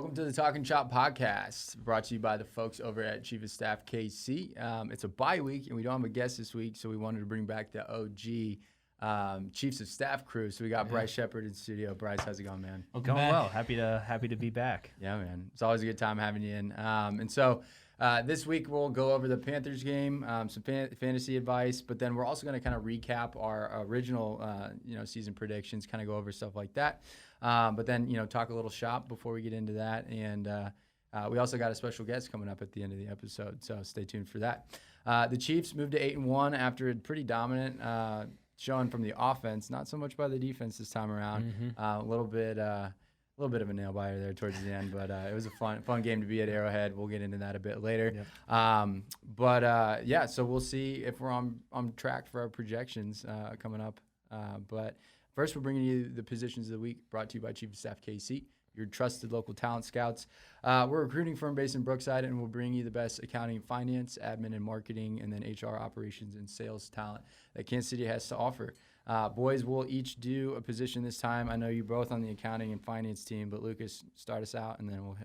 Welcome to the Talkin podcast, brought to you by the folks over at Chief of Staff KC. It's a bye week, and we don't have a guest this week, so we wanted to bring back the OG Chiefs of Staff crew. So we got Bryce Shepard in studio. Bryce, how's it going, man? Going well. Happy to be back. Yeah, man. It's always a good time having you in. This week we'll go over the Panthers game, some fantasy advice, but then we're also going to kind of recap our original, season predictions, kind of go over stuff like that. But then, talk a little shop before we get into that. And we also got a special guest coming up at the end of the episode, so stay tuned for that. The Chiefs moved to 8-1 after a pretty dominant showing from the offense, not so much by the defense this time around. A little bit of a nail biter there towards the end, but it was a fun game to be at Arrowhead. We'll get into that a bit later. Yep. So we'll see if we're on track for our projections coming up. But first, we're bringing you the positions of the week, brought to you by Chief of Staff KC, your trusted local talent scouts. We're a recruiting firm based in Brookside, and we'll bring you the best accounting, finance, admin, and marketing, and then HR operations and sales talent that Kansas City has to offer. Boys, we'll each do a position this time. I know you're both on the accounting and finance team, but Lucas, start us out, and then we'll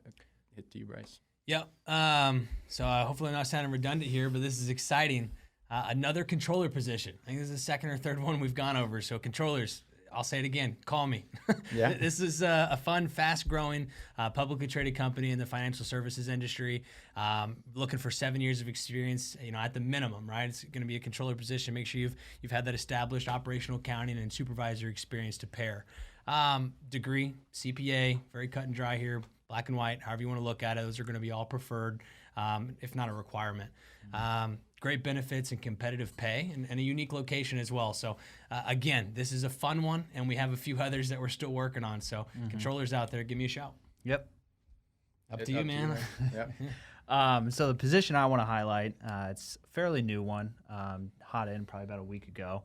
hit to you, Bryce. Yep. Hopefully I'm not sounding redundant here, but this is exciting. Another controller position. I think this is the second or third one we've gone over. So controllers, I'll say it again, call me. Yeah. This is a fun, fast-growing, publicly traded company in the financial services industry. Looking for 7 years of experience, at the minimum, right? It's going to be a controller position. Make sure you've had that established operational accounting and supervisor experience to pair. Degree, CPA, very cut and dry here, black and white, however you want to look at it. Those are going to be all preferred, if not a requirement. Great benefits and competitive pay and a unique location as well. So, again, this is a fun one, and we have a few others that we're still working on. So, controllers out there, give me a shout. Yep. Up to you, man. Yep. So the position I want to highlight, it's a fairly new one, hot in probably about a week ago,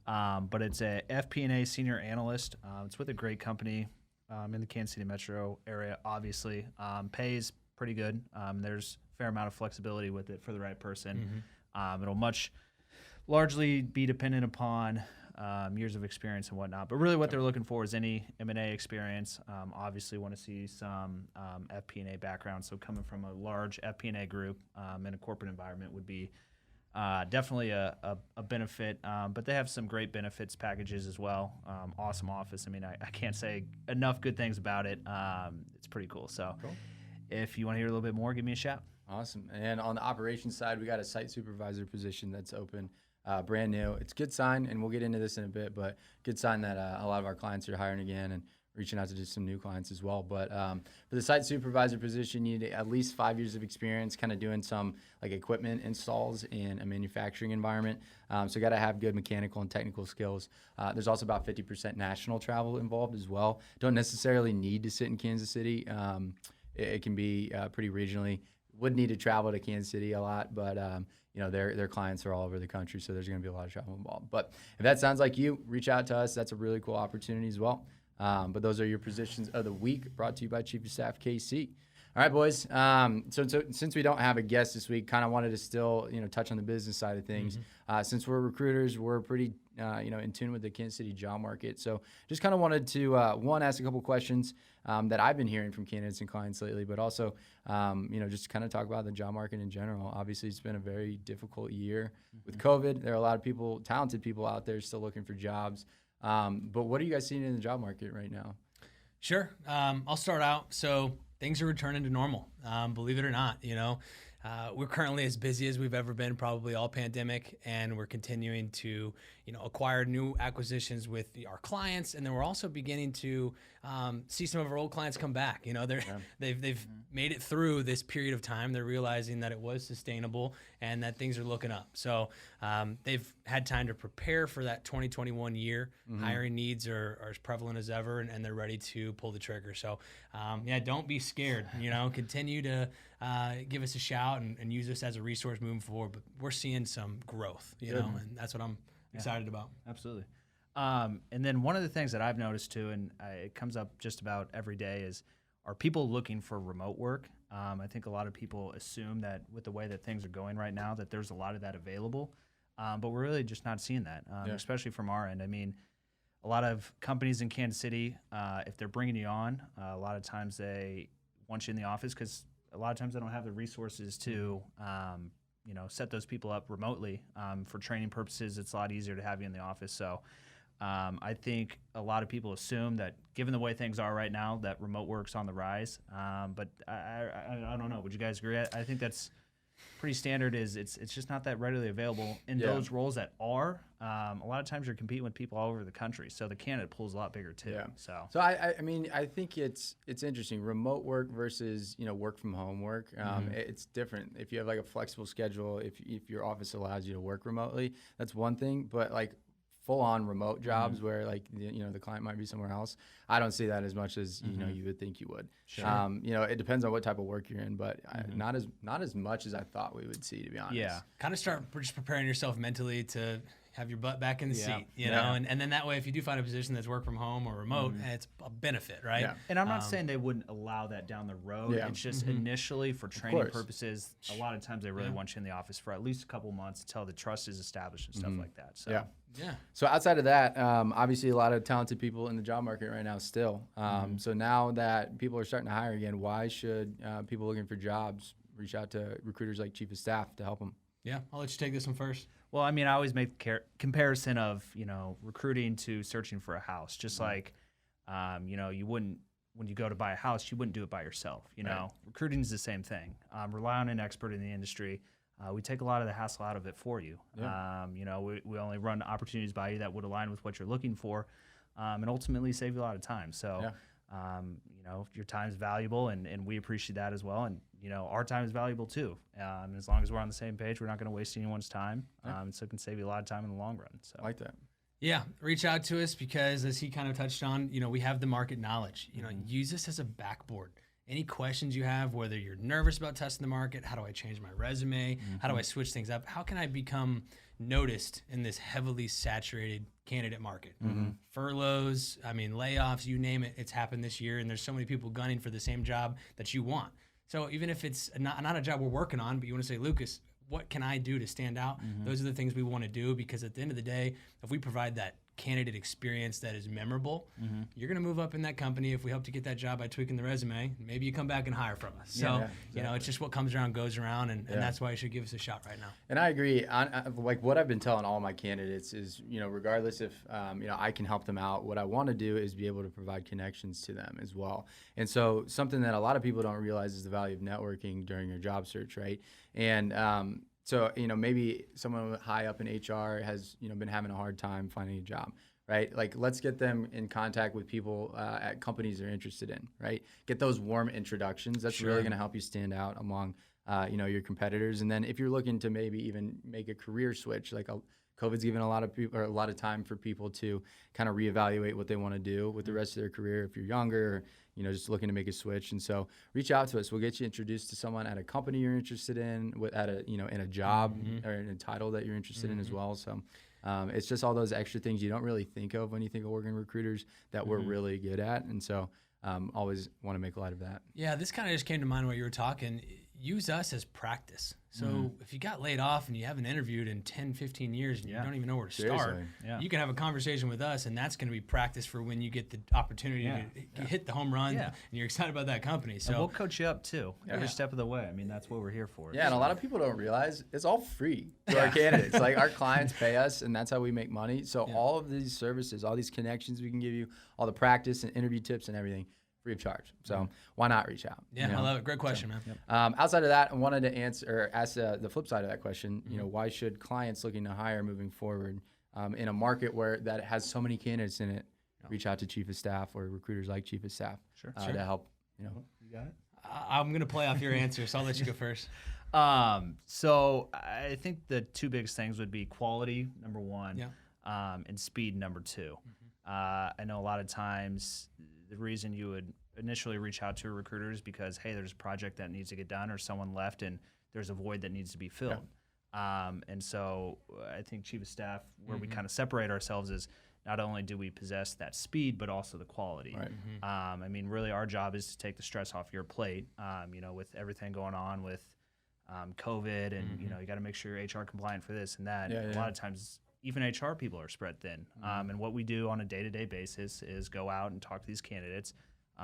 but it's a FP&A senior analyst. It's with a great company in the Kansas City metro area, obviously. Pays pretty good. There's a fair amount of flexibility with it for the right person. It'll largely be dependent upon years of experience and whatnot. But really what they're looking for is any M&A experience. Obviously want to see some FP&A background. So coming from a large FP&A group in a corporate environment would be definitely a benefit. But they have some great benefits packages as well. Awesome office. I mean, I can't say enough good things about it. It's pretty cool. So if you want to hear a little bit more, give me a shout. Awesome. And on the operations side, we got a site supervisor position that's open, brand new. It's a good sign, and we'll get into this in a bit, but good sign that a lot of our clients are hiring again and reaching out to do some new clients as well. But for the site supervisor position, you need at least 5 years of experience kind of doing some like equipment installs in a manufacturing environment. So got to have good mechanical and technical skills. There's also about 50% national travel involved as well. Don't necessarily need to sit in Kansas City. It can be pretty regionally. Would need to travel to Kansas City a lot, but their clients are all over the country, so there's going to be a lot of travel involved. But if that sounds like you, reach out to us. That's a really cool opportunity as well. But those are your positions of the week, brought to you by Chief of Staff KC. All right, boys. So since we don't have a guest this week, kind of wanted to still touch on the business side of things. Since we're recruiters, we're pretty in tune with the Kansas City job market. So just kind of wanted to ask a couple questions that I've been hearing from candidates and clients lately, but also just kind of talk about the job market in general. Obviously, it's been a very difficult year with COVID. There are a lot of talented people out there still looking for jobs. But what are you guys seeing in the job market right now? Sure. I'll start out. So things are returning to normal. Believe it or not, we're currently as busy as we've ever been, probably all pandemic, and we're continuing to, acquire new acquisitions with our clients, and then we're also beginning to see some of our old clients come back. They've made it through this period of time. They're realizing that it was sustainable and that things are looking up. So they've had time to prepare for that 2021 year. Hiring needs are as prevalent as ever, and they're ready to pull the trigger. So don't be scared. Continue to give us a shout and use us as a resource moving forward. But we're seeing some growth, and that's what I'm excited about. Absolutely. And then one of the things that I've noticed too, and it comes up just about every day, is are people looking for remote work? I think a lot of people assume that with the way that things are going right now, that there's a lot of that available, but we're really just not seeing that, especially from our end. I mean, a lot of companies in Kansas City, if they're bringing you on, a lot of times they want you in the office because a lot of times they don't have the resources to, set those people up remotely. For training purposes, it's a lot easier to have you in the office. So I think a lot of people assume that given the way things are right now, that remote work's on the rise. But I don't know. Would you guys agree? I think that's pretty standard. It's just not that readily available in those roles that are. A lot of times you're competing with people all over the country, so the candidate pool is a lot bigger too. Yeah. So I mean, I think it's interesting. Remote work versus work from home work. It's different. If you have like a flexible schedule, if your office allows you to work remotely, that's one thing. But like full on remote jobs where like the client might be somewhere else, I don't see that as much as you would think you would. Sure. It depends on what type of work you're in, but not as much as I thought we would see, to be honest. Yeah. Kind of start just preparing yourself mentally to have your butt back in the seat, you know, and then that way, if you do find a position that's work from home or remote, it's a benefit, right? Yeah. And I'm not saying they wouldn't allow that down the road. Yeah. It's just initially for training purposes, a lot of times they really want you in the office for at least a couple months until the trust is established and stuff like that. So Yeah. So outside of that, obviously a lot of talented people in the job market right now still. So now that people are starting to hire again, why should people looking for jobs reach out to recruiters like Chief of Staff to help them? Yeah, I'll let you take this one first. Well, I mean, I always make comparison of, recruiting to searching for a house. Just like, you wouldn't, when you go to buy a house, you wouldn't do it by yourself. Recruiting is the same thing. Rely on an expert in the industry. We take a lot of the hassle out of it for you. Yeah. We only run opportunities by you that would align with what you're looking for, and ultimately save you a lot of time. So, your time is valuable, and we appreciate that as well. And our time is valuable too. As long as we're on the same page, we're not going to waste anyone's time. So it can save you a lot of time in the long run. So I like that. Yeah, reach out to us because, as he kind of touched on, we have the market knowledge. Use this as a backboard. Any questions you have, whether you're nervous about testing the market, how do I change my resume? How do I switch things up? How can I become noticed in this heavily saturated candidate market? Furloughs, layoffs, you name it, it's happened this year, and there's so many people gunning for the same job that you want. So even if it's not a job we're working on, but you want to say, Lucas, what can I do to stand out? Those are the things we want to do, because at the end of the day, if we provide that candidate experience that is memorable, you're going to move up in that company. If we help to get that job by tweaking the resume, maybe you come back and hire from us. So, it's just what comes around goes around, and that's why you should give us a shot right now. And I agree. Like what I've been telling all my candidates is, regardless if, I can help them out, what I want to do is be able to provide connections to them as well. And so something that a lot of people don't realize is the value of networking during your job search, right? And so, maybe someone high up in HR has, been having a hard time finding a job, right? Like, let's get them in contact with people at companies they're interested in, right? Get those warm introductions. That's really going to help you stand out among, your competitors. And then if you're looking to maybe even make a career switch, like COVID's given a lot of people, or a lot of time for people to kind of reevaluate what they want to do with the rest of their career. If you're younger, or, just looking to make a switch. And so reach out to us. We'll get you introduced to someone at a company you're interested in, at a, in a job or in a title that you're interested in as well. So it's just all those extra things you don't really think of when you think of working recruiters that we're really good at. And so always want to make light of that. Yeah, this kind of just came to mind while you were talking. Use us as practice. So if you got laid off and you haven't interviewed in 10, 15 years and you don't even know where to start, you can have a conversation with us, and that's going to be practice for when you get the opportunity to hit the home run and you're excited about that company. So and we'll coach you up too, every step of the way. That's what we're here for. Yeah, and a lot of people don't realize it's all free to our candidates. Like, our clients pay us, and that's how we make money. So all of these services, all these connections we can give you, all the practice and interview tips and everything, free of charge. So why not reach out? Yeah, I love it. Great question, man. Outside of that, I wanted to ask the flip side of that question. Why should clients looking to hire moving forward in a market where that has so many candidates in it, reach out to Chief of Staff or recruiters like Chief of Staff to help? You got it. I'm gonna play off your answer, so I'll let you go first. So I think the two biggest things would be quality, number one, and speed, number two. I know a lot of times the reason you would initially reach out to a recruiter is because, hey, there's a project that needs to get done, or someone left and there's a void that needs to be filled. And so I think Chief of Staff, where we kind of separate ourselves, is not only do we possess that speed, but also the quality. Right. Really our job is to take the stress off your plate, with everything going on with COVID, and, you got to make sure you're HR compliant for this and that. A lot of times even HR people are spread thin. And what we do on a day-to-day basis is go out and talk to these candidates,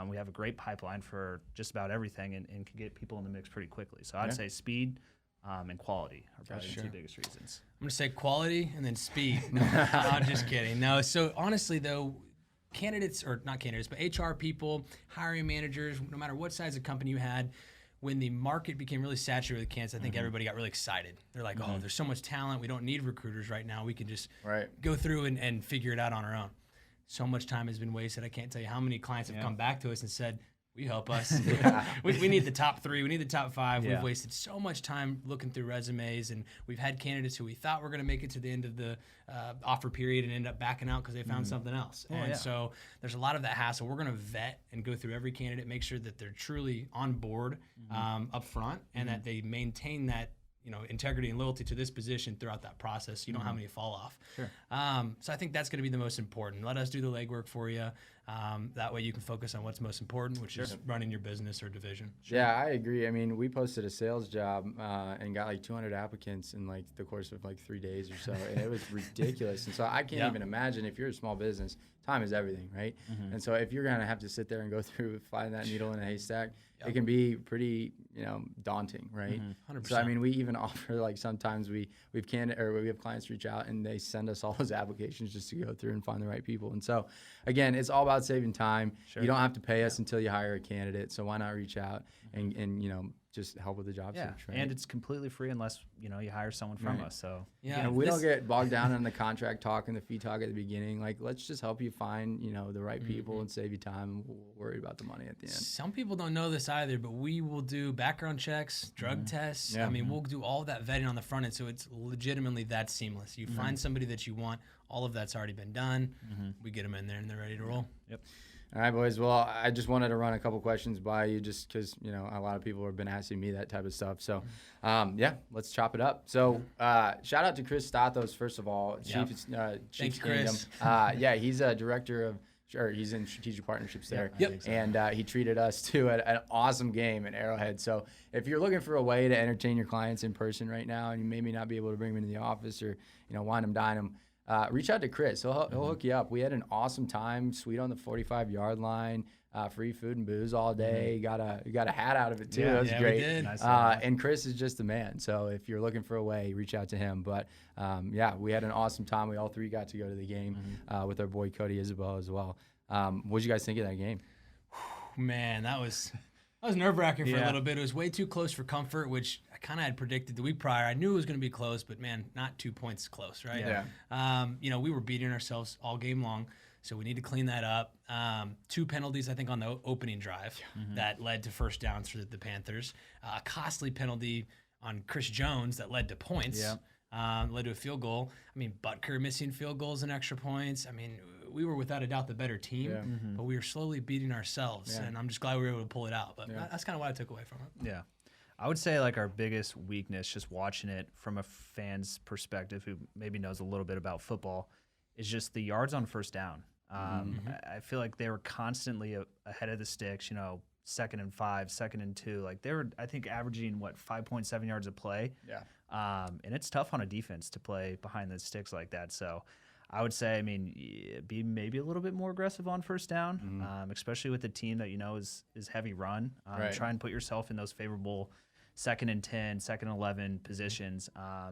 We have a great pipeline for just about everything and can get people in the mix pretty quickly. So I'd say speed and quality are probably the two biggest reasons. I'm going to say quality and then speed. No, I'm just kidding. No, so honestly, though, candidates, or not candidates, but HR people, hiring managers, no matter what size of company you had, when the market became really saturated with candidates, I think everybody got really excited. They're like, oh, there's so much talent. We don't need recruiters right now. We can just go through and figure it out on our own. So much time has been wasted. I can't tell you how many clients have come back to us and said, will you help us? we need the top 3. We need the top 5. We've wasted so much time looking through resumes, and we've had candidates who we thought were going to make it to the end of the offer period and end up backing out because they found something else. So there's a lot of that hassle. We're going to vet and go through every candidate, make sure that they're truly on board up front and that they maintain that integrity and loyalty to this position throughout that process. So you don't have any fall off. Sure. So I think that's going to be the most important. Let us do the legwork for you. That way you can focus on what's most important, which is running your business or division. Yeah, I agree. I mean, we posted a sales job and got like 200 applicants in like the course of like 3 days or so, and it was ridiculous. And so I can't even imagine, if you're a small business, time is everything, right? And so if you're gonna have to sit there and go through find that needle in a haystack, it can be pretty daunting, right? 100%. So I mean, we even offer, like, sometimes we have clients reach out and they send us all those applications just to go through and find the right people. And so again, it's all about saving time. You don't have to pay us until you hire a candidate, so why not reach out and just help with the job search, right? And it's completely free unless you hire someone from us. So we don't get bogged down in the contract talk and the fee talk at the beginning. Like, let's just help you find the right people and save you time. We'll worry about the money at the end. Some people don't know this either, but we will do background checks, drug tests. I mean, we'll do all of that vetting on the front end, so it's legitimately that seamless. You find somebody that you want, all of that's already been done. We get them in there and they're ready to roll. All right, boys. Well, I just wanted to run a couple questions by you just because, a lot of people have been asking me that type of stuff. So, let's chop it up. So, shout out to Chris Stathos, first of all. Chiefs Thanks, Kingdom. Chris. He's a director of, he's in strategic partnerships there. Yep. And he treated us to an awesome game in Arrowhead. So, if you're looking for a way to entertain your clients in person right now and you maybe not be able to bring them into the office or, wine them, dine them, reach out to Chris. He'll hook you up. We had an awesome time. Suite on the 45-yard line. Free food and booze all day. Got a hat out of it too. That was great. We did. Nice. And Chris is just the man. So if you're looking for a way, reach out to him. But we had an awesome time. We all 3 got to go to the game with our boy Cody Isabel as well. What did you guys think of that game? Man, that was nerve-wracking for a little bit. It was way too close for comfort, which I kind of had predicted the week prior. I knew it was going to be close, but man, not 2 points close, right? Yeah. We were beating ourselves all game long, so we need to clean that up. 2 penalties, I think, on the opening drive that led to first downs for the Panthers. A costly penalty on Chris Jones that led to points. Led to a field goal. I mean, Butker missing field goals and extra points. I mean, we were without a doubt the better team, but we were slowly beating ourselves, and I'm just glad we were able to pull it out. But that's kind of what I took away from it. Yeah. I would say our biggest weakness, just watching it from a fan's perspective who maybe knows a little bit about football, is just the yards on first down. I feel like they were constantly ahead of the sticks, 2nd and 5, 2nd and 2. Like, they were, I think, averaging 5.7 yards a play. And it's tough on a defense to play behind the sticks like that. So I would say, be maybe a little bit more aggressive on first down, especially with a team that is heavy run. Try and put yourself in those favorable 2nd and 10, 2nd and 11 positions,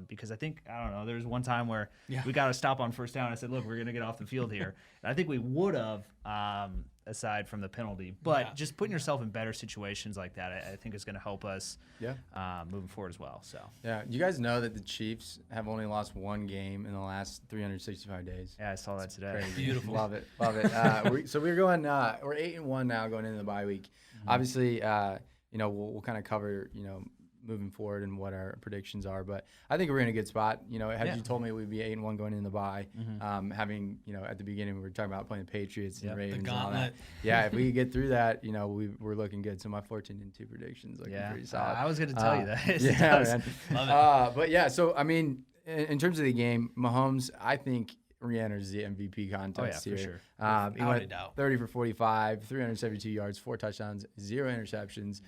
because I think, I don't know, there was one time where we got to stop on first down. I said, look, we're going to get off the field here. And I think we would have, aside from the penalty. But just putting yourself in better situations like that, I think is going to help us moving forward as well. So you guys know that the Chiefs have only lost 1 game in the last 365 days. Yeah, I saw that today. Crazy. Beautiful. Love it. So we're going, we're 8-1 now going into the bye week. Obviously, we'll kind of cover, moving forward and what our predictions are. But I think we're in a good spot. Had you told me we'd be 8-1 going into the bye, having, at the beginning we were talking about playing the Patriots and the Ravens and all that. Yeah, if we could get through that, we're looking good. So my 14-2 predictions looking pretty solid. I was going to tell you that. Yeah, man. Love it. But yeah, so I mean, in terms of the game, Mahomes, I think re-enters the MVP contest for here. sure. He Without a went doubt. 30 for 45, 372 yards, 4 touchdowns, 0 interceptions.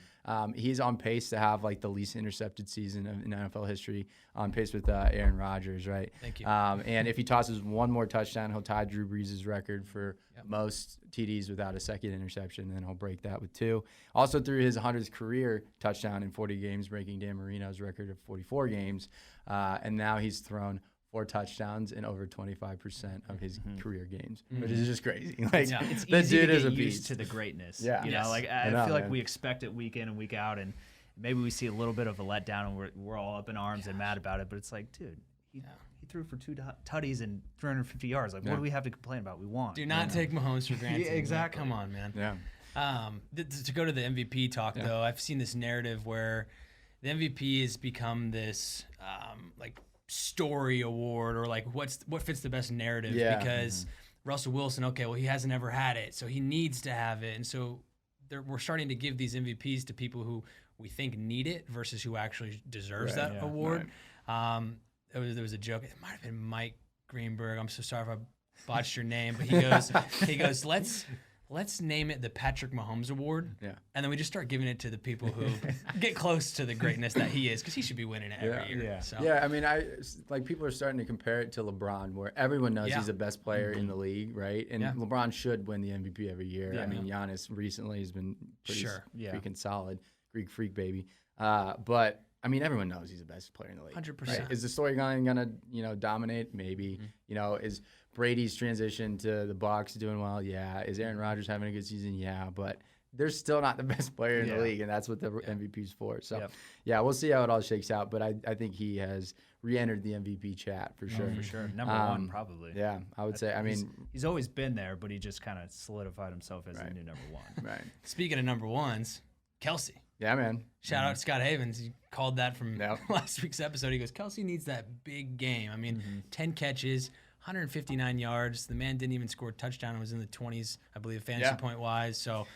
He's on pace to have like the least intercepted season in NFL history, on pace with Aaron Rodgers, right? Thank you. And if he tosses one more touchdown, he'll tie Drew Brees' record for most TDs without a second interception, and then he'll break that with 2. Also threw his 100th career touchdown in 40 games, breaking Dan Marino's record of 44 games. And now he's thrown 4 touchdowns in over 25% of his career games, which is just crazy. Like, It's the easy dude to is get a used beast. to the greatness. Yeah. You Yes. know, like I I know, feel like man. we expect it week in and week out, and maybe we see a little bit of a letdown, and we're all up in arms and mad about it. But it's like, dude, he threw for 2 tutties and 350 yards. Like, what do we have to complain about? We won. Do not take Mahomes for granted. exactly. Come on, man. Yeah. To go to the MVP talk, though, I've seen this narrative where the MVP has become this like story award, or like what fits the best narrative, because Russell Wilson, okay, well, he hasn't ever had it, so he needs to have it. And so we're starting to give these MVPs to people who we think need it versus who actually deserves that award. There was a joke. It might have been Mike Greenberg. I'm so sorry if I botched your name, but he goes, let's name it the Patrick Mahomes Award. Yeah. And then we just start giving it to the people who get close to the greatness that he is, because he should be winning it every year. Yeah. So. Yeah, I mean, like people are starting to compare it to LeBron, where everyone knows he's the best player in the league, right? And LeBron should win the MVP every year. I mean, Giannis recently has been pretty freaking solid, Greek freak baby. But I mean, everyone knows he's the best player in the league. 100%. Right? Is the storyline gonna dominate? Maybe. Is Brady's transition to the Bucs doing well? Yeah. Is Aaron Rodgers having a good season? Yeah. But they're still not the best player in the league, and that's what the MVP's for. So, we'll see how it all shakes out. But I think he has re-entered the MVP chat for sure. For sure. Number 1, probably. Yeah, I would say. I mean, he's always been there, but he just kind of solidified himself as the new number 1. right. Speaking of number 1s, Kelsey. Yeah, man. Shout out to Scott Havens. He called that from last week's episode. He goes, Kelsey needs that big game. I mean, 10 catches, 159 yards. The man didn't even score a touchdown. It was in the 20s, I believe, fantasy point wise. So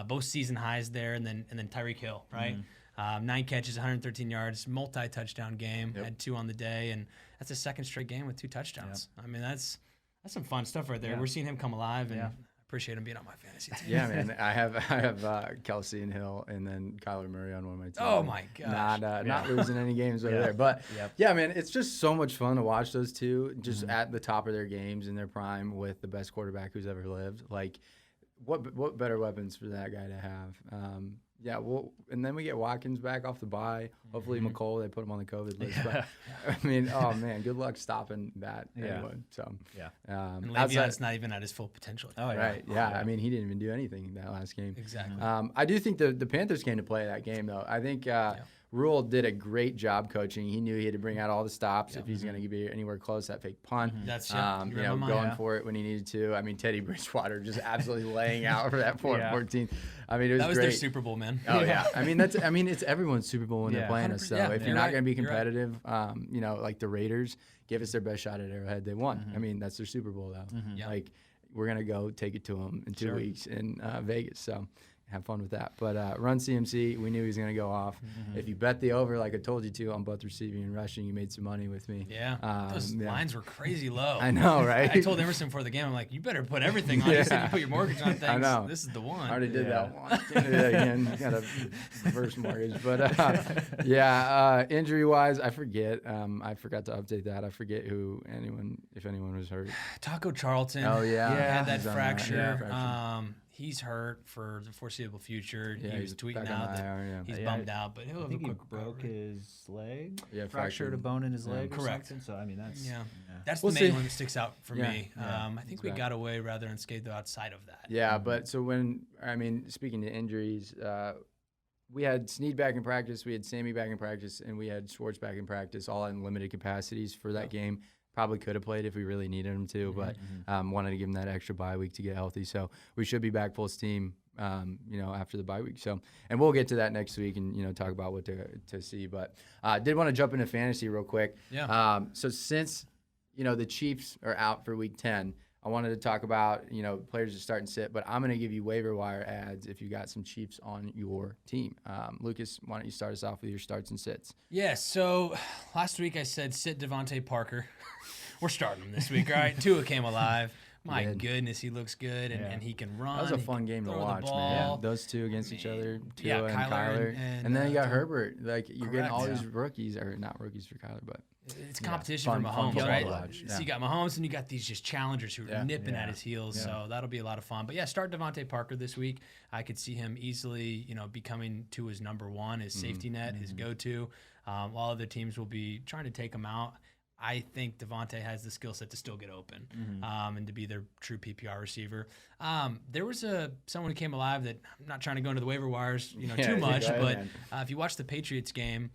both season highs there, and then Tyreek Hill, right? 9 catches, 113 yards, multi-touchdown game. Had 2 on the day, and that's a second straight game with 2 touchdowns. I mean, that's some fun stuff right there. We're seeing him come alive, and appreciate him being on my fantasy team. Yeah, man. I have Kelsey and Hill, and then Kyler Murray on one of my teams. Oh my gosh. Not losing any games over there. But yeah, man, it's just so much fun to watch those two just at the top of their games in their prime with the best quarterback who's ever lived. Like, what better weapons for that guy to have? And then we get Watkins back off the bye. Hopefully McColl, they put him on the COVID list. But I mean, oh man, good luck stopping that anyway. So and Le'Veon's not even at his full potential. Oh, right. Yeah. I mean, he didn't even do anything in that last game. Exactly. I do think the Panthers came to play that game, though. I think Rule did a great job coaching. He knew he had to bring out all the stops if he's going to be anywhere close to that fake punt. That's going for it when he needed to. I mean, Teddy Bridgewater just absolutely laying out for that 4-14. I mean, it was that was great. their Super Bowl, man. Oh yeah. I mean, it's everyone's Super Bowl when they're playing us. So if you're not going to be competitive, like the Raiders, give us their best shot at Arrowhead. They won. I mean, that's their Super Bowl though. Like we're gonna go take it to them in 2 weeks in Vegas. So have fun with that. But run CMC, we knew he was going to go off. If you bet the over, like I told you to, on both receiving and rushing, you made some money with me. Yeah. Those lines were crazy low. I know, right? I told Emerson before the game, I'm like, you better put everything on. You said you put your mortgage on things. I know. This is the one. I already did that once. Can't do that again. Got a reverse mortgage. But injury-wise, I forget. I forgot to update that. I forget if anyone was hurt. Taco Charlton. Oh, yeah. Had that He's on fracture. fracture. He's hurt for the foreseeable future. Yeah, he was he's tweeting back on out that IR, he's bummed out, but he'll have a quick broke recovery. his leg. Yeah, fractured a bone in his leg. Correct. Or something. So I mean, that's That's We'll the main see. one that sticks out for me. Yeah. I think we got away rather unscathed though outside of that. Yeah, but so speaking to injuries, we had Snead back in practice, we had Sammy back in practice, and we had Schwartz back in practice, all in limited capacities for that game. Probably could have played if we really needed him to, but wanted to give him that extra bye week to get healthy. So we should be back full steam, after the bye week. So, and we'll get to that next week and, talk about what to see. But I did want to jump into fantasy real quick. Yeah. So since, the Chiefs are out for week 10, I wanted to talk about, players to start and sit, but I'm going to give you waiver wire ads if you got some Chiefs on your team. Lucas, why don't you start us off with your starts and sits? Yeah, so last week I said sit Devontae Parker, We're starting him this week, all right? Tua came alive. My did. goodness, he looks good, and he can run. That was a he fun can game to throw the watch, ball. man. Those two against each other, Tua Yeah, and Kyler Kyler. and And then you got Tua. Herbert. Like, you're getting all Correct. these rookies, or not rookies for Kyler, but It's competition Fun for Mahomes, football right? to watch. So you got Mahomes, and you got these just challengers who are nipping at his heels. Yeah. So that'll be a lot of fun. But yeah, start Devontae Parker this week. I could see him easily, becoming Tua's number one, his safety net, his go-to. While other teams will be trying to take him out, I think Devontae has the skill set to still get open and to be their true PPR receiver. There was someone who came alive that I'm not trying to go into the waiver wires too much, go ahead, but if you watch the Patriots game,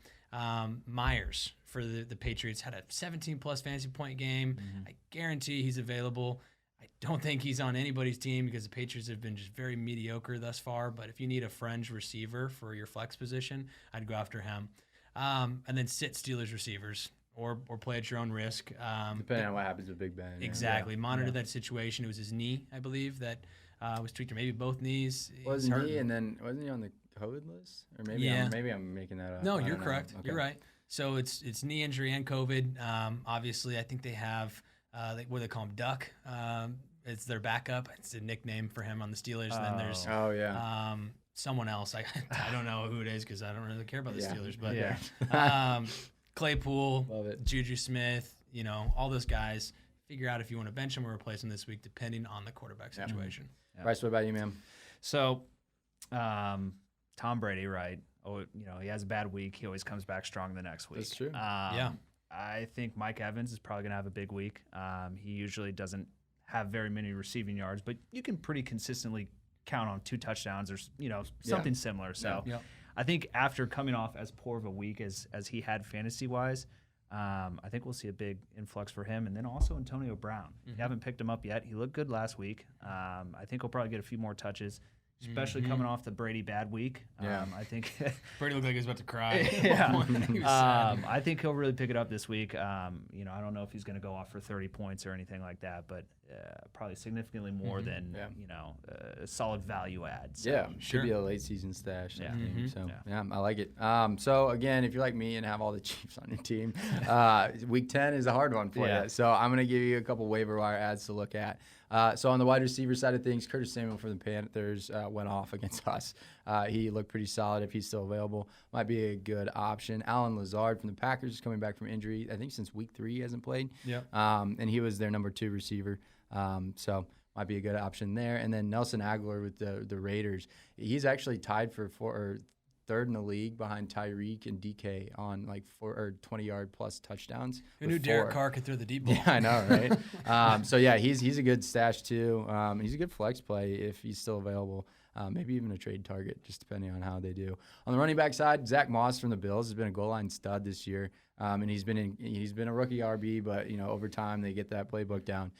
Myers for the Patriots had a 17-plus fantasy point game. I guarantee he's available. I don't think he's on anybody's team because the Patriots have been just very mediocre thus far. But if you need a fringe receiver for your flex position, I'd go after him. And then sit Steelers receivers. Or play at your own risk. depending on what happens with Big Ben. Exactly. Monitor that situation. It was his knee, I believe, that was tweaked, or maybe both knees. Was He's knee, hurting. and then wasn't he on the COVID list? Or maybe I'm making that up. No, I you're don't know. correct. Okay. You're right. So it's knee injury and COVID. Obviously, I think they have what do they call him, Duck. It's their backup. It's a nickname for him on the Steelers. And then there's someone else. I don't know who it is because I don't really care about the Steelers. But Claypool, Love it. Juju Smith, all those guys. Figure out if you want to bench them or replace them this week, depending on the quarterback situation. Bryce, what about you, man? So, Tom Brady, right? Oh, he has a bad week. He always comes back strong the next week. That's true. I think Mike Evans is probably going to have a big week. He usually doesn't have very many receiving yards, but you can pretty consistently count on 2 touchdowns or something similar. So, I think after coming off as poor of a week as he had fantasy-wise, I think we'll see a big influx for him. And then also Antonio Brown. You haven't picked him up yet. He looked good last week. I think he'll probably get a few more touches, especially coming off the Brady bad week. I think Brady looked like he was about to cry. He was sad. I think he'll really pick it up this week. I don't know if he's going to go off for 30 points or anything like that, but probably significantly more than a solid value add. So. Should be a late season stash. Yeah. So I like it. So again, if you're like me and have all the Chiefs on your team, week 10 is a hard one for you. So I'm gonna give you a couple waiver wire ads to look at. So on the wide receiver side of things, Curtis Samuel for the Panthers went off against us. He looked pretty solid. If he's still available, might be a good option. Alan Lazard from the Packers is coming back from injury. I think since week 3 he hasn't played. And he was their number 2 receiver. So might be a good option there. And then Nelson Aguilar with the Raiders. He's actually tied for third in the league behind Tyreek and DK on 20-yard plus touchdowns. Who knew Derek Carr could throw the deep ball? Yeah, I know, right? So he's a good stash too. He's a good flex play if he's still available. Maybe even a trade target, just depending on how they do. On the running back side, Zach Moss from the Bills has been a goal line stud this year, and he's been a rookie RB, but over time they get that playbook down.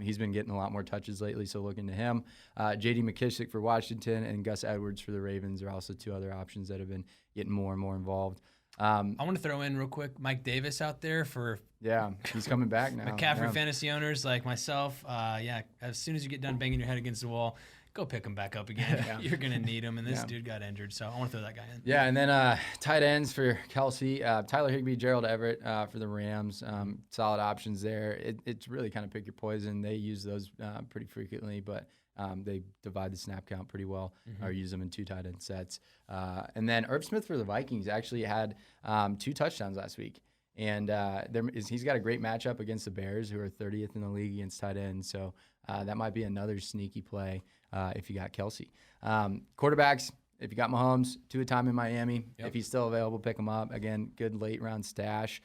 He's been getting a lot more touches lately, so look into him. J.D. McKissick for Washington and Gus Edwards for the Ravens are also 2 other options that have been getting more and more involved. I want to throw in real quick Mike Davis out there for he's coming back now. McCaffrey fantasy owners like myself. As soon as you get done banging your head against the wall, go pick him back up again. You're going to need him, and this dude got injured, so I want to throw that guy in. Yeah, and then tight ends for Kelsey, Tyler Higbee, Gerald Everett for the Rams. Solid options there. It's really kind of pick your poison. They use those pretty frequently, but they divide the snap count pretty well or use them in 2 tight end sets. And then Irv Smith for the Vikings actually had 2 touchdowns last week. And he's got a great matchup against the Bears, who are 30th in the league against tight ends. So that might be another sneaky play if you got Kelsey. Quarterbacks, if you got Mahomes, 2 a time in Miami. If he's still available, pick him up. Again, good late round stash.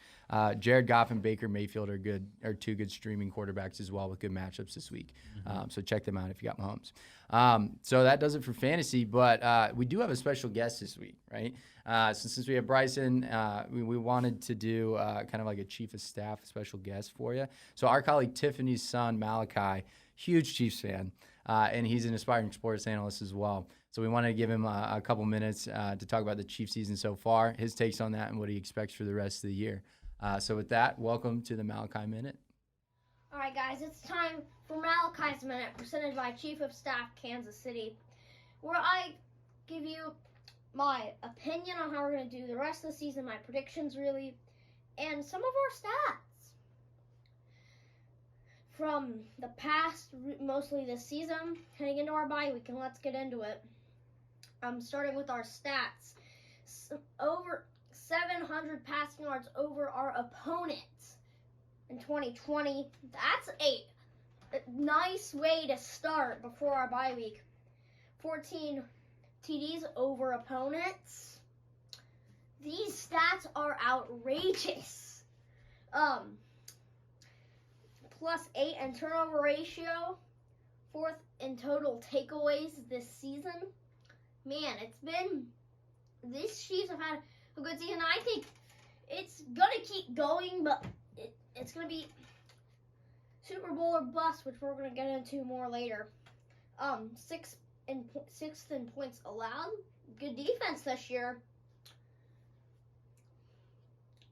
Jared Goff and Baker Mayfield are 2 good streaming quarterbacks as well with good matchups this week. So check them out if you got Mahomes. So that does it for fantasy, but we do have a special guest this week, right? Since we have Bryson, we wanted to do kind of like a chief of staff special guest for you. So our colleague Tiffany's son, Malakai, huge Chiefs fan, and he's an aspiring sports analyst as well. So we wanted to give him a couple minutes to talk about the Chiefs season so far, his takes on that, and what he expects for the rest of the year. So with that, welcome to the Malakai Minute. All right, guys, it's time for Malakai's Minute, presented by Chief of Staff Kansas City, where I give you my opinion on how we're going to do the rest of the season, my predictions, really, and some of our stats. from the past, mostly this season, heading into our bye week, and let's get into it. Starting with our stats. Over 700 passing yards over our opponents in 2020. That's a nice way to start before our bye week. 14 TDs over opponents. These stats are outrageous. Plus 8 in turnover ratio. 4th in total takeaways this season. Man, these Chiefs have had a good season. I think it's going to keep going, but it's going to be Super Bowl or bust, which we're going to get into more later. 6th in points allowed. Good defense this year.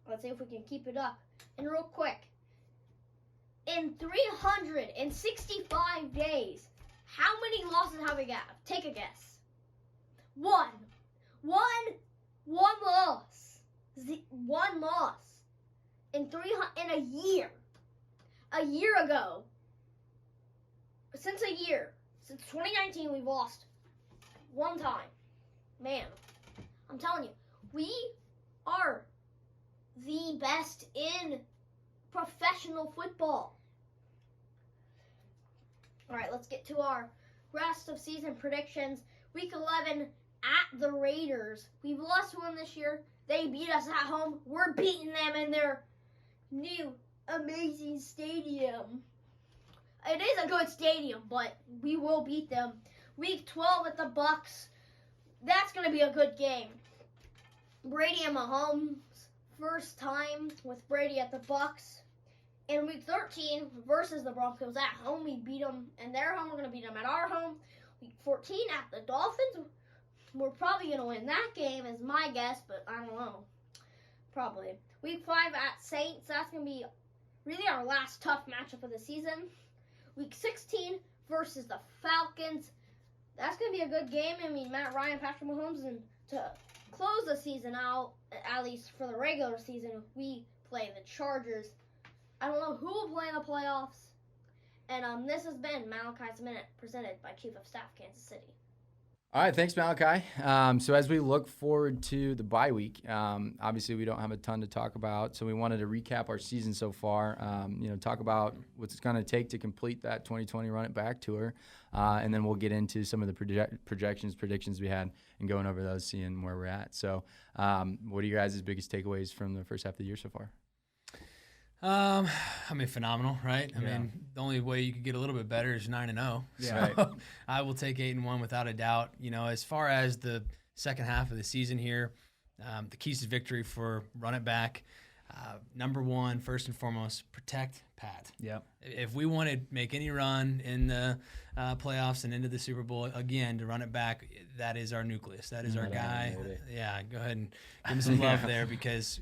Let's see if we can keep it up. And real quick, in 365 days, how many losses have we got? Take a guess. One loss. One loss. In a year. A year ago. Since 2019, we've lost one time. Man, I'm telling you, we are the best in professional football. All right, let's get to our rest of season predictions. Week 11 at the Raiders. We've lost one this year. They beat us at home. We're beating them in their new amazing stadium. It is a good stadium, but we will beat them. Week 12 at the Bucks. That's going to be a good game. Brady and Mahomes, first time with Brady at the Bucks. In week 13 versus the Broncos at home, we beat them in their home. We're going to beat them at our home. Week 14 at the Dolphins. We're probably going to win that game is my guess, but I don't know. Probably. Week 5 at Saints. That's going to be really our last tough matchup of the season. Week 16 versus the Falcons. That's going to be a good game. I mean, Matt Ryan, Patrick Mahomes, and to close the season out, at least for the regular season, we play the Chargers. I don't know who will play in the playoffs. And this has been Malakai's Minute, presented by Chief of Staff, Kansas City. All right, thanks, Malakai. So as we look forward to the bye week, obviously we don't have a ton to talk about, so we wanted to recap our season so far, talk about what's going to take to complete that 2020 Run It Back tour, and then we'll get into some of the predictions we had and going over those, seeing where we're at. So what are your guys' biggest takeaways from the first half of the year so far? Phenomenal, right? I mean, the only way you could get a little bit better is 9-0. Yeah. So I will take 8-1 without a doubt. As far as the second half of the season here, the keys to victory for Run It Back. Number one, first and foremost, protect Pat. Yep. If we want to make any run in the playoffs and into the Super Bowl, again, to run it back, that is our nucleus. That is our guy. Yeah, go ahead and give him some love there, because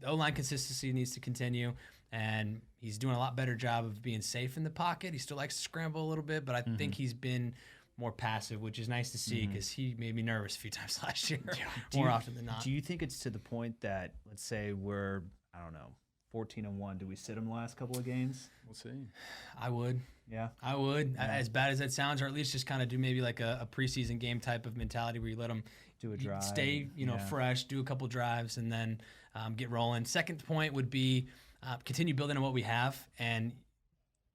the O-line consistency needs to continue. And he's doing a lot better job of being safe in the pocket. He still likes to scramble a little bit, but I think he's been more passive, which is nice to see, because he made me nervous a few times last year, more often than not. Do you think it's to the point that, let's say we're, 14-1, do we sit him the last couple of games? We'll see. I would. Yeah. I would. Yeah. As bad as that sounds, or at least just kind of do maybe like a preseason game type of mentality where you let them Do a drive. stay, fresh, do a couple drives, and then get rolling. Second point would be continue building on what we have. And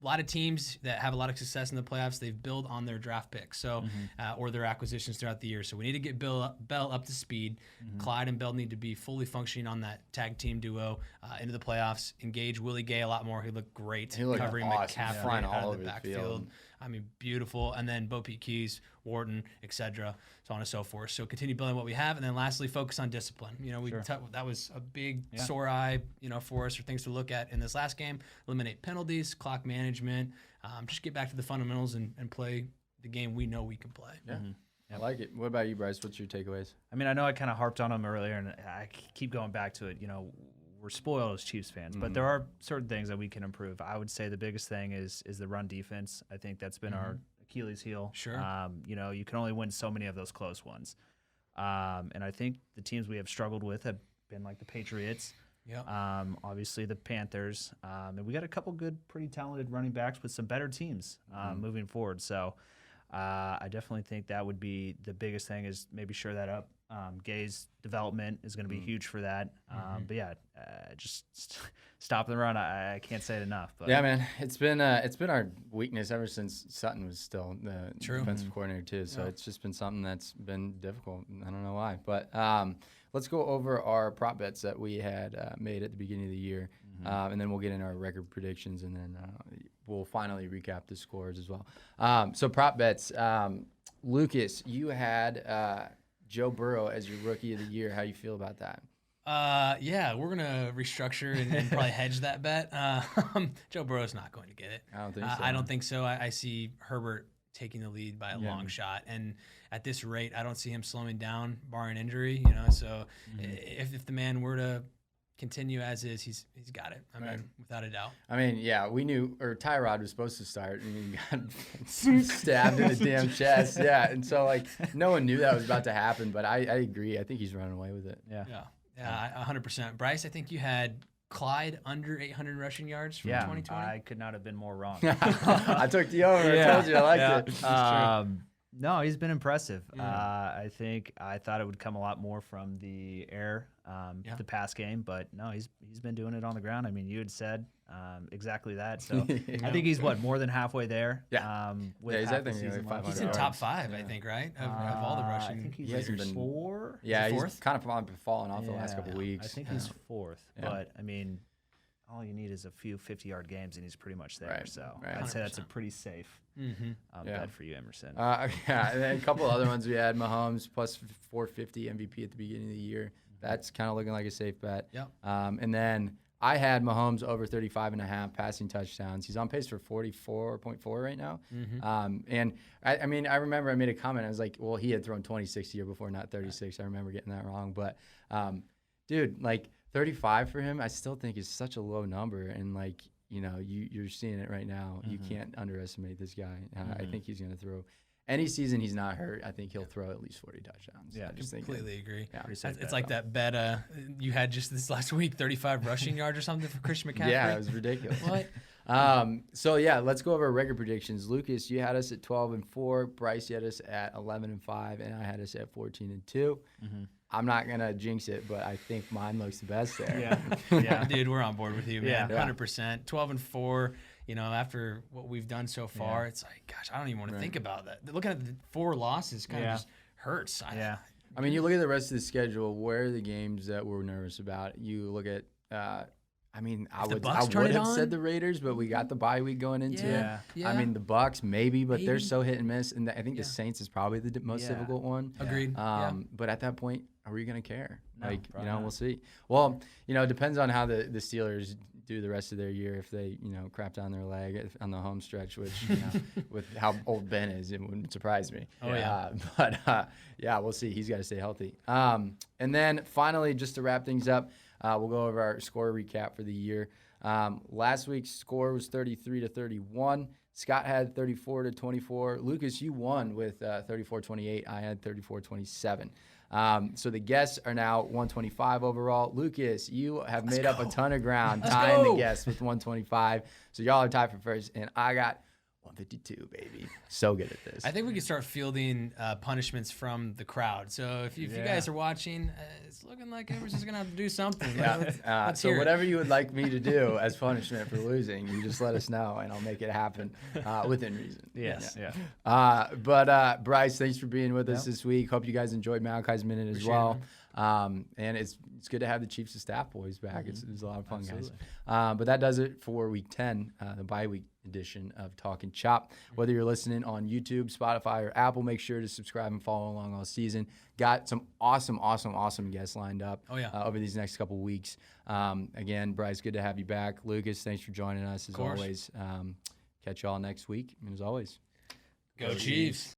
a lot of teams that have a lot of success in the playoffs, they've built on their draft picks, or their acquisitions throughout the year. So we need to get Bell up to speed. Clyde and Bell need to be fully functioning on that tag team duo into the playoffs. Engage Willie Gay a lot more. He looked great. He looked covering awesome, McCaffrey flying out all of over the the backfield. field. I mean, beautiful. And then Bo Peep Keys, Wharton, etc., so on and so forth. So continue building what we have. And then lastly, focus on discipline. That was a big sore eye, for us, or things to look at in this last game. Eliminate penalties, clock management, just get back to the fundamentals and play the game we know we can play. Yeah. I like it. What about you, Bryce? What's your takeaways? I know I kind of harped on him earlier, and I keep going back to it. We're spoiled as Chiefs fans, but there are certain things that we can improve. I would say the biggest thing is the run defense. I think that's been our Achilles heel. Sure. You can only win so many of those close ones. And I think the teams we have struggled with have been like the Patriots, Yep. Obviously the Panthers, and we got a couple good, pretty talented running backs with some better teams moving forward. So I definitely think that would be the biggest thing is maybe shore that up. Gay's development is going to be huge for that. But yeah, just stop the run. I can't say it enough. But. Yeah, man, it's been our weakness ever since Sutton was still the defensive coordinator too. So it's just been something that's been difficult. I don't know why, but let's go over our prop bets that we had made at the beginning of the year, and then we'll get into our record predictions, and then we'll finally recap the scores as well. So prop bets, Lucas, you had Joe Burrow as your rookie of the year. How you feel about that? Yeah, we're gonna restructure and probably hedge that bet. Joe Burrow's not going to get it. I don't think so. I don't think so. I see Herbert taking the lead by a long shot, and at this rate, I don't see him slowing down, barring injury. So if the man were to continue as is, he's got it. I mean, without a doubt. I mean, yeah, we knew, or Tyrod was supposed to start, and he got stabbed in the damn chest. Yeah, and so like no one knew that was about to happen, but I agree. I think he's running away with it. Yeah, 100%. Bryce, I think you had Clyde under 800 rushing yards from 2020. I could not have been more wrong. I took the over. I told you I liked it. No, he's been impressive. I thought it would come a lot more from the air, the pass game, but no, he's been doing it on the ground. I mean, you had said exactly that. So I think he's more than halfway there. Yeah, he's I think he's in top 5, I think, right? Of all the rushing. I think he's 4. Yeah, he's kind of fallen off the last couple of weeks. I think he's 4th, but I mean, all you need is a few 50-yard games, and he's pretty much there. Right. So Right. I'd say that's a pretty safe bet for you, Emerson. Yeah, and then a couple other ones we had. Mahomes plus 450 MVP at the beginning of the year. That's kind of looking like a safe bet. Yep. And then I had Mahomes over 35.5 passing touchdowns. He's on pace for 44.4 right now. And I mean, I remember I made a comment. I was like, well, he had thrown 26 the year before, not 36. I remember getting that wrong. But, dude, like 35 for him, I still think is such a low number. And, like, you're seeing it right now. You can't underestimate this guy. I think he's going to throw. Any season he's not hurt, I think he'll throw at least 40 touchdowns. Yeah, I completely agree. Yeah. It's like that bet you had just this last week, 35 rushing yards or something for Christian McCaffrey. Yeah, it was ridiculous. What? So yeah, let's go over our record predictions. Lucas, you had us at 12-4. Bryce, you had us at 11-5, and I had us at 14-2. I'm not gonna jinx it, but I think mine looks the best there. Yeah, dude, we're on board with you, man. Yeah. 100%. 12-4. After what we've done so far, it's like, gosh, I don't even want to think about that. Looking at the 4 losses kind of just hurts. I mean, you look at the rest of the schedule. Where are the games that we're nervous about? You look at. I mean, I would have said the Raiders, but we got the bye week going into it. Yeah. I mean, the Bucs maybe, but they're so hit and miss, and I think the Saints is probably the most difficult one. Agreed. But at that point, are we gonna care? No, we'll see. Well, it depends on how the Steelers do the rest of their year. If they, crap down their leg on the home stretch, which, with how old Ben is, it wouldn't surprise me. But we'll see. He's got to stay healthy. And then finally, just to wrap things up, we'll go over our score recap for the year. Last week's score was 33-31. Scott had 34-24. Lucas, you won with 34-28. I had 34-27. So the guests are now 125 overall. Lucas, you have made up a ton of ground tying the guests with 125. So y'all are tied for first, and I got 152, baby. So good at this. I think we can start fielding punishments from the crowd. So if you guys are watching, it's looking like Emerson's going to have to do something. Let's so hear whatever you would like me to do as punishment for losing, you just let us know, and I'll make it happen within reason. Yes. But Bryce, thanks for being with us this week. Hope you guys enjoyed Malakai's Minute as well. And it's good to have the Chiefs of Staff boys back. It was a lot of fun, guys. But that does it for Week 10, the bye week edition of Talkin Chop. Whether you're listening on YouTube, Spotify, or Apple, make sure to subscribe and follow along all season. Got some awesome guests lined up over these next couple weeks. Again, Bryce, good to have you back. Lucas, thanks for joining us as always. Catch you all next week. And as always, go Chiefs.